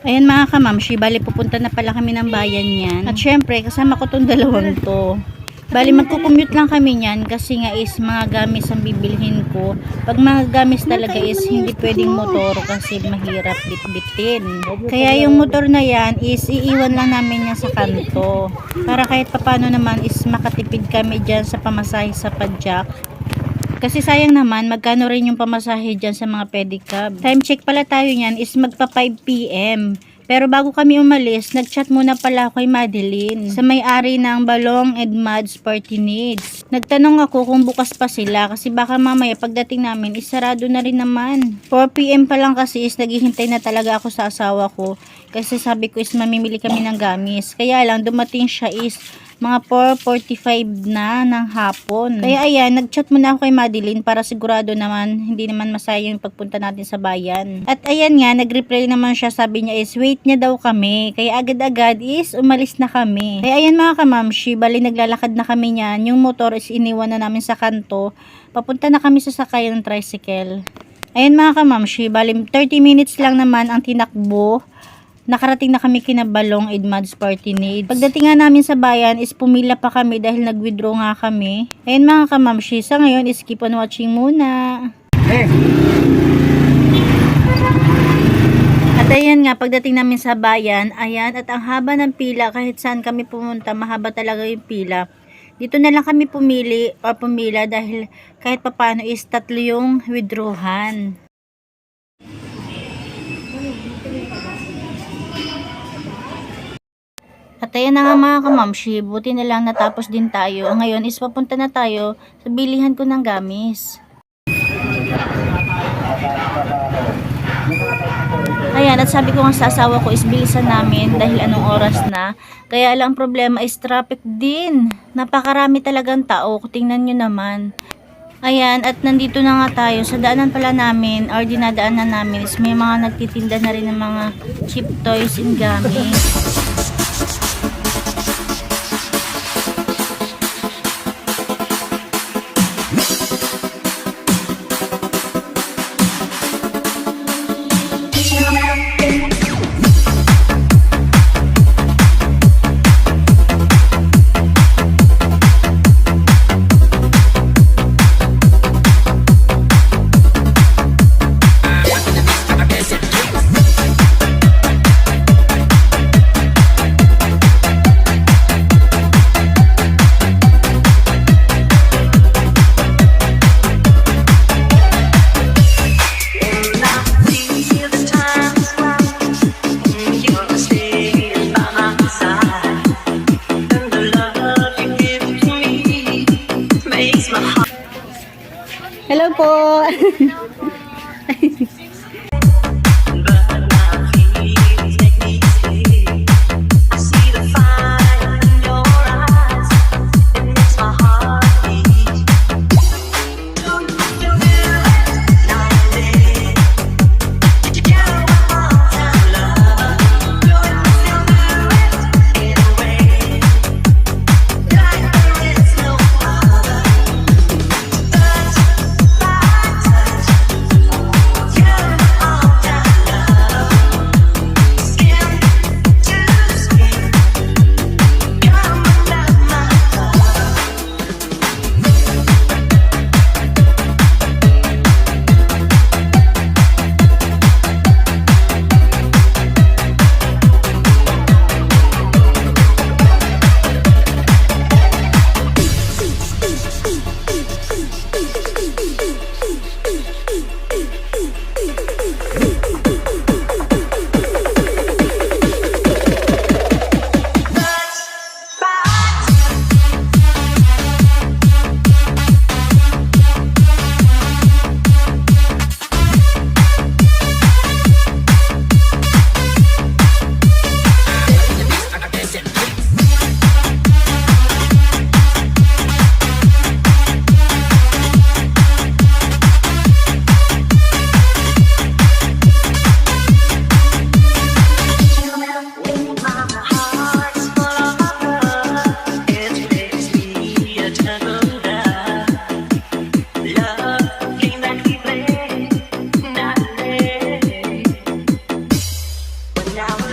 Ayan mga kamamshi, bali pupunta na pala kami ng bayan yan. At syempre, kasama ko tong dalawang to. Bali magkukommute lang kami niyan kasi nga is mga gamis ang bibilhin ko. Pag mga gamis talaga is hindi pwedeng motor kasi mahirap bitbitin. Kaya yung motor na yan is iiwan lang namin yan sa kanto. Para kahit papano naman is makatipid kami dyan sa pamasahe sa padjak. Kasi sayang naman, magkano rin yung pamasahe dyan sa mga pedicab. Time check pala tayo niyan is magpa 5 PM. Pero bago kami umalis, nagchat muna pala ako kay Madeline sa may-ari ng Balong and Mads Party Needs. Nagtanong ako kung bukas pa sila kasi baka mamaya pagdating namin is sarado na rin naman. 4 PM pa lang kasi is naghihintay na talaga ako sa asawa ko kasi sabi ko is mamimili kami ng gamis. Kaya lang dumating siya is mga 4:45 na ng hapon. Kaya ayan, nagchat muna ako kay Madeline para sigurado naman hindi naman masayang yung pagpunta natin sa bayan. At ayan nga, nag-reply naman siya, sabi niya is wait niya daw kami. Kaya agad-agad is umalis na kami. Kaya ayan mga kamamshi, bali naglalakad na kami niyan. Yung motor is iniwan na namin sa kanto. Papunta na kami sa sakayan ng tricycle. Ayan mga kamamshi, bali 30 minutes lang naman ang tinakbo. Nakarating na kami kina Balong and Mads Party Needs. Pagdating nga namin sa bayan is pumila pa kami dahil nag-withdraw nga kami. Ayun mga kamamshi, sa ngayon is keep on watching muna. At ayan nga, pagdating namin sa bayan, ayan, at ang haba ng pila, kahit saan kami pumunta, mahaba talaga yung pila. Dito na lang kami pumila dahil kahit papano is 3 yung withdrawhan. At ayan na nga mga kamamshi, buti na lang natapos din tayo. Ngayon is papunta na tayo sa bilihan ko ng gamis. Ayan, at sabi ko nga sa asawa ko is bilisan namin dahil anong oras na. Kaya lang problema is traffic din. Napakarami talagang tao, tingnan nyo naman. Ayan, at nandito na nga tayo. Sa daanan pala namin, or dinadaanan namin is may mga nagtitinda na rin ng mga cheap toys and gamis. Hello po. na ang